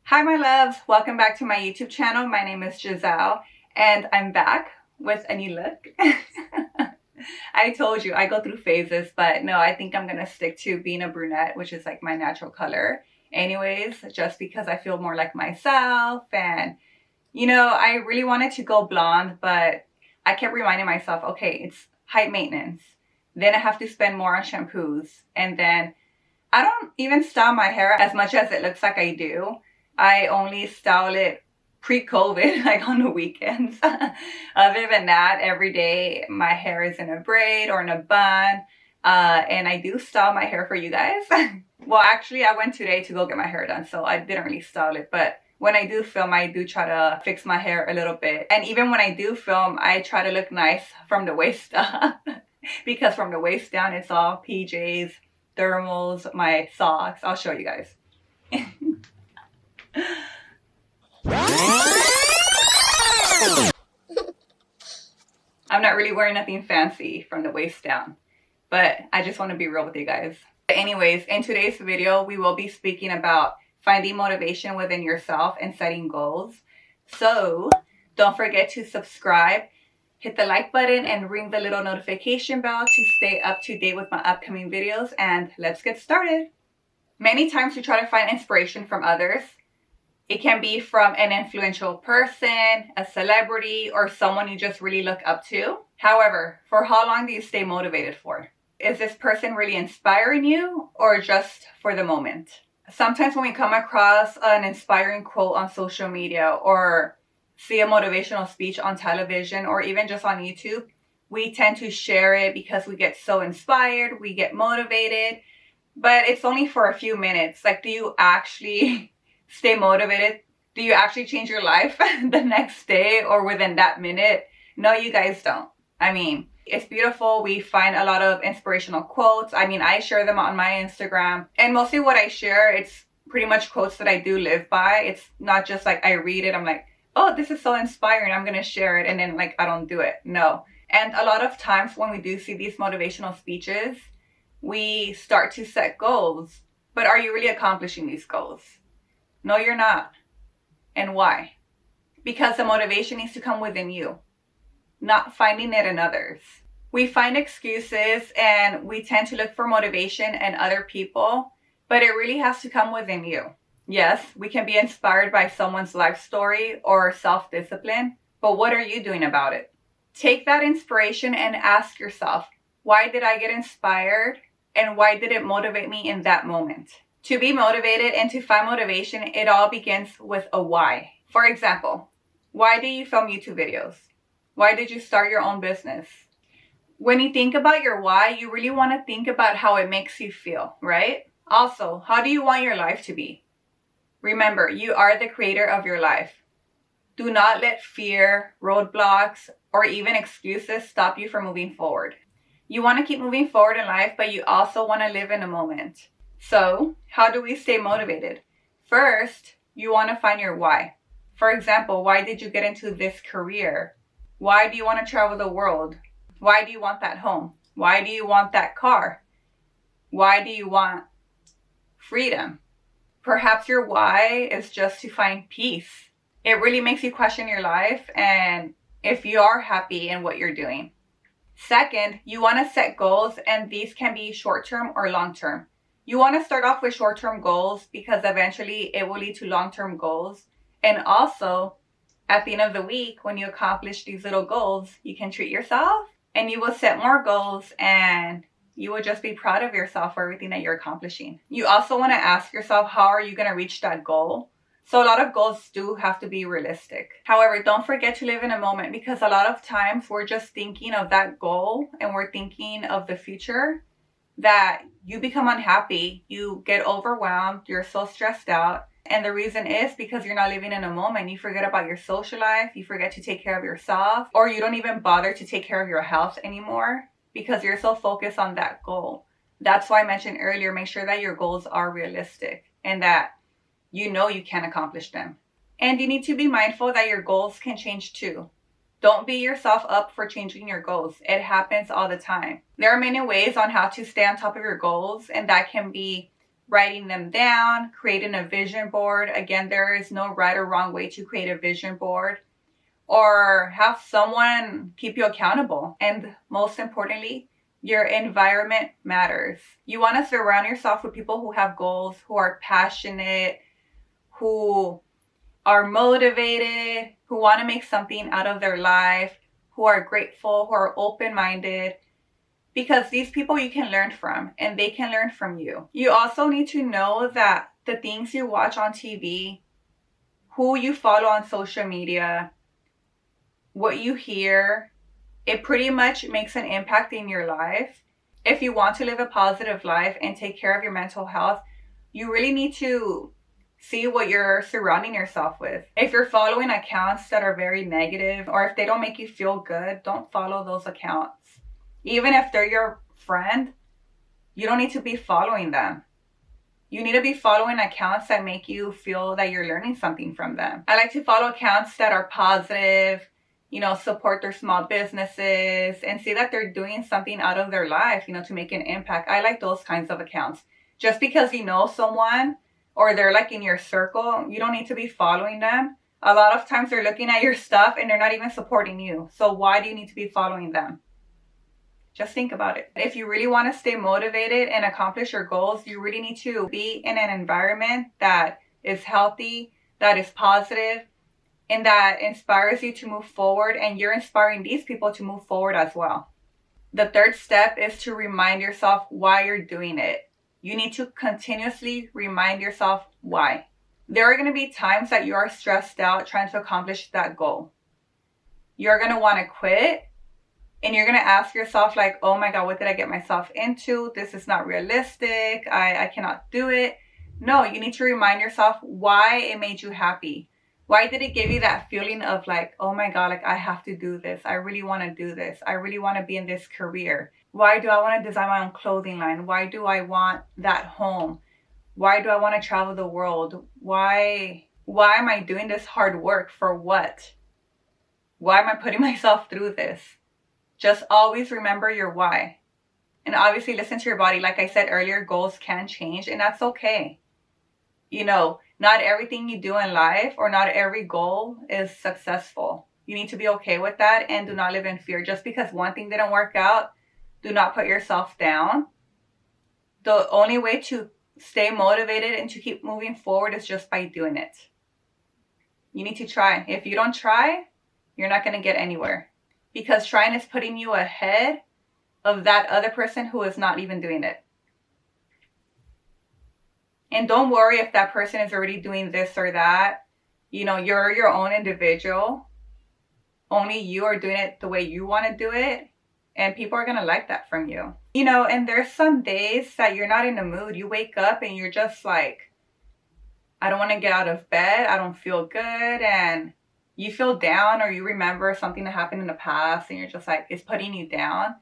Hi my loves, welcome back to my YouTube channel. My name is Jizzelle and I'm back with a new look. I told you I go through phases, but no, I think I'm gonna stick to being a brunette, which is like my natural color anyways, just because I feel more like myself. And you know, I really wanted to go blonde, but I kept reminding myself, okay, it's height maintenance, then I have to spend more on shampoos, and then I don't even style my hair as much as it looks like I do. I only style it pre-COVID, like on the weekends. Other than that, every day my hair is in a braid or in a bun. And I do style my hair for you guys. Well, actually, I went today to go get my hair done, so I didn't really style it. But when I do film, I do try to fix my hair a little bit. And even when I do film, I try to look nice from the waist up. Because from the waist down, it's all PJs, thermals, my socks. I'll show you guys. I'm not really wearing nothing fancy from the waist down, but I just want to be real with you guys. But anyways, in today's video, we will be speaking about finding motivation within yourself and setting goals. So don't forget to subscribe, hit the like button, and ring the little notification bell to stay up to date with my upcoming videos. And let's get started. Many times we try to find inspiration from others. It can be from an influential person, a celebrity, or someone you just really look up to. However, for how long do you stay motivated for? Is this person really inspiring you or just for the moment? Sometimes when we come across an inspiring quote on social media or see a motivational speech on television or even just on YouTube, we tend to share it because we get so inspired, we get motivated, but it's only for a few minutes. Like, do you actually stay motivated? Do you actually change your life the next day or within that minute? No, you guys don't. I mean, it's beautiful. We find a lot of inspirational quotes. I mean, I share them on my Instagram, and mostly what I share, it's pretty much quotes that I do live by. It's not just like I read it, I'm like, oh, this is so inspiring, I'm gonna share it, and then like I don't do it. No. And a lot of times when we do see these motivational speeches, we start to set goals, but are you really accomplishing these goals? No, you're not. And why? Because the motivation needs to come within you, not finding it in others. We find excuses and we tend to look for motivation in other people, but it really has to come within you. Yes, we can be inspired by someone's life story or self-discipline, but what are you doing about it? Take that inspiration and ask yourself, why did I get inspired and why did it motivate me in that moment? To be motivated and to find motivation, it all begins with a why. For example, why do you film YouTube videos? Why did you start your own business? When you think about your why, you really want to think about how it makes you feel, right? Also, how do you want your life to be? Remember, you are the creator of your life. Do not let fear, roadblocks, or even excuses stop you from moving forward. You want to keep moving forward in life, but you also want to live in the moment. So, how do we stay motivated? First, you want to find your why. For example, why did you get into this career? Why do you want to travel the world? Why do you want that home? Why do you want that car? Why do you want freedom? Perhaps your why is just to find peace. It really makes you question your life and if you are happy in what you're doing. Second, you want to set goals, and these can be short-term or long-term. You want to start off with short-term goals because eventually it will lead to long-term goals. And also, at the end of the week, when you accomplish these little goals, you can treat yourself and you will set more goals and you will just be proud of yourself for everything that you're accomplishing. You also want to ask yourself, how are you going to reach that goal? So a lot of goals do have to be realistic. However, don't forget to live in a moment because a lot of times we're just thinking of that goal and we're thinking of the future that you become unhappy, you get overwhelmed, you're so stressed out. And the reason is because you're not living in a moment. You forget about your social life, you forget to take care of yourself, or you don't even bother to take care of your health anymore because you're so focused on that goal. That's why I mentioned earlier, make sure that your goals are realistic and that you know you can accomplish them. And you need to be mindful that your goals can change too. Don't beat yourself up for changing your goals. It happens all the time. There are many ways on how to stay on top of your goals, and that can be writing them down, creating a vision board. Again, there is no right or wrong way to create a vision board. Or have someone keep you accountable. And most importantly, your environment matters. You want to surround yourself with people who have goals, who are passionate, who are motivated, who want to make something out of their life, who are grateful, who are open-minded. Because these people you can learn from, and they can learn from you. You also need to know that the things you watch on TV, who you follow on social media, what you hear, it pretty much makes an impact in your life. If you want to live a positive life and take care of your mental health, you really need to see what you're surrounding yourself with. If you're following accounts that are very negative, or if they don't make you feel good, don't follow those accounts. Even if they're your friend, you don't need to be following them. You need to be following accounts that make you feel that you're learning something from them. I like to follow accounts that are positive, support their small businesses and see that they're doing something out of their life, to make an impact. I like those kinds of accounts. Just because you know someone or they're like in your circle, you don't need to be following them. A lot of times they're looking at your stuff and they're not even supporting you. So why do you need to be following them? Just think about it. If you really want to stay motivated and accomplish your goals, you really need to be in an environment that is healthy, that is positive, and that inspires you to move forward, and you're inspiring these people to move forward as well. The third step is to remind yourself why you're doing it. You need to continuously remind yourself why. There are going to be times that you are stressed out trying to accomplish that goal. You're going to want to quit, and you're going to ask yourself like, oh my God, what did I get myself into? This is not realistic. I cannot do it. No, you need to remind yourself why it made you happy. Why did it give you that feeling of like, oh my God, like I have to do this. I really want to do this. I really want to be in this career. Why do I want to design my own clothing line? Why do I want that home? Why do I want to travel the world? Why am I doing this hard work? For what? Why am I putting myself through this? Just always remember your why. And obviously listen to your body. Like I said earlier, goals can change, and that's okay. Not everything you do in life or not every goal is successful. You need to be okay with that and do not live in fear. Just because one thing didn't work out, do not put yourself down. The only way to stay motivated and to keep moving forward is just by doing it. You need to try. If you don't try, you're not going to get anywhere. Because trying is putting you ahead of that other person who is not even doing it. And don't worry if that person is already doing this or that. You're your own individual. Only you are doing it the way you want to do it. And people are going to like that from you. And there's some days that you're not in the mood. You wake up and you're just like, I don't want to get out of bed. I don't feel good. And you feel down, or you remember something that happened in the past and you're just like, it's putting you down.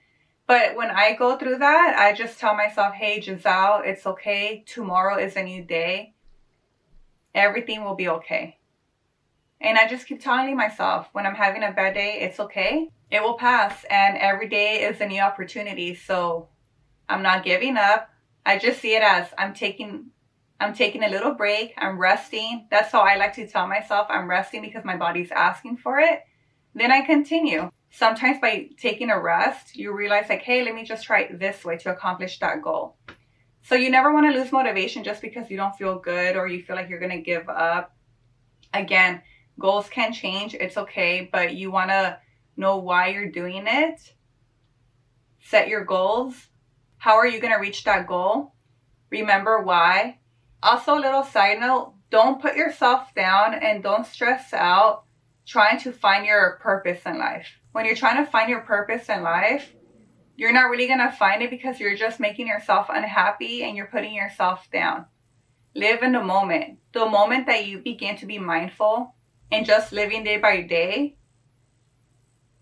But when I go through that, I just tell myself, hey, Jizzelle, it's okay. Tomorrow is a new day. Everything will be okay. And I just keep telling myself, when I'm having a bad day, it's okay. It will pass. And every day is a new opportunity. So I'm not giving up. I just see it as I'm taking a little break. I'm resting. That's how I like to tell myself I'm resting, because my body's asking for it. Then I continue. Sometimes by taking a rest, you realize like, hey, let me just try it this way to accomplish that goal. So you never want to lose motivation just because you don't feel good or you feel like you're going to give up. Again, goals can change. It's okay. But you want to know why you're doing it. Set your goals. How are you going to reach that goal? Remember why. Also, a little side note, don't put yourself down and don't stress out trying to find your purpose in life. When you're trying to find your purpose in life, you're not really going to find it because you're just making yourself unhappy and you're putting yourself down. Live in the moment. The moment that you begin to be mindful and just living day by day,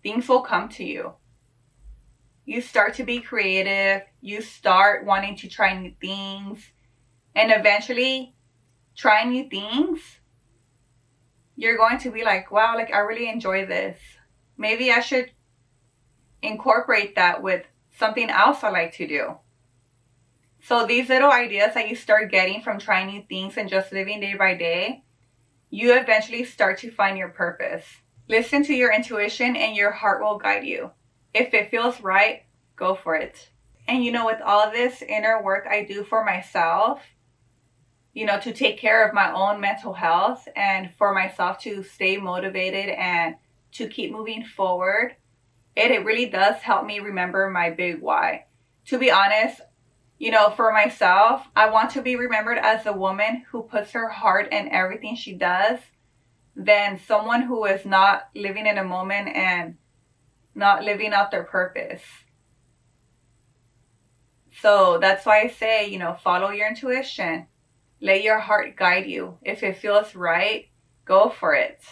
things will come to you. You start to be creative. You start wanting to try new things. And eventually, trying new things, you're going to be like, wow, like I really enjoy this. Maybe I should incorporate that with something else I like to do. So these little ideas that you start getting from trying new things and just living day by day, you eventually start to find your purpose. Listen to your intuition and your heart will guide you. If it feels right, go for it. And you know, with all this inner work I do for myself, you know, to take care of my own mental health and for myself to stay motivated and to keep moving forward, it really does help me remember my big why. To be honest, you know, for myself, I want to be remembered as a woman who puts her heart in everything she does than someone who is not living in a moment and not living out their purpose. So that's why I say, you know, follow your intuition. Let your heart guide you. If it feels right, go for it.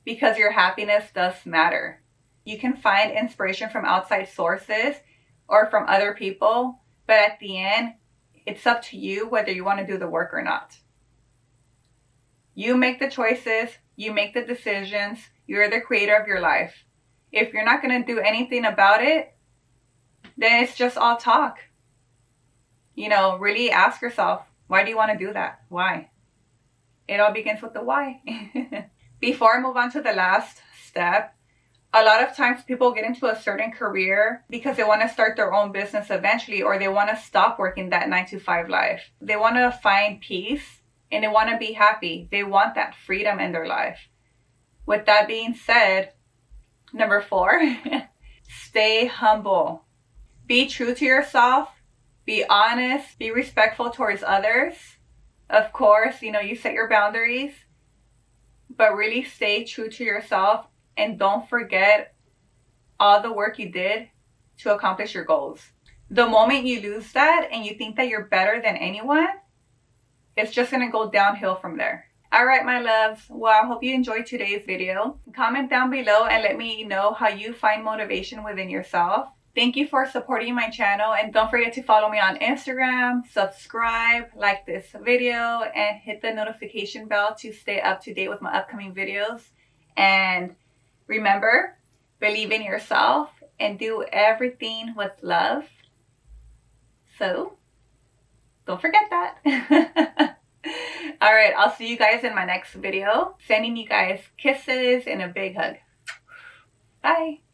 Because your happiness does matter. You can find inspiration from outside sources or from other people, but at the end, it's up to you whether you want to do the work or not. You make the choices, you make the decisions, you're the creator of your life. If you're not going to do anything about it, then it's just all talk. You know, really ask yourself, why do you want to do that? Why? It all begins with the why. Before I move on to the last step, a lot of times people get into a certain career because they want to start their own business eventually, or they want to stop working that 9-to-5 life. They want to find peace and they want to be happy. They want that freedom in their life. With that being said, number 4, stay humble. Be true to yourself. Be honest. Be respectful towards others. Of course, you know, you set your boundaries, but really stay true to yourself and don't forget all the work you did to accomplish your goals. The moment you lose that and you think that you're better than anyone, it's just going to go downhill from there. All right, my loves. Well, I hope you enjoyed today's video. Comment down below and let me know how you find motivation within yourself. Thank you for supporting my channel, and don't forget to follow me on Instagram, subscribe, like this video, and hit the notification bell to stay up to date with my upcoming videos. And remember, believe in yourself and do everything with love. So, don't forget that. All right, I'll see you guys in my next video. Sending you guys kisses and a big hug. Bye.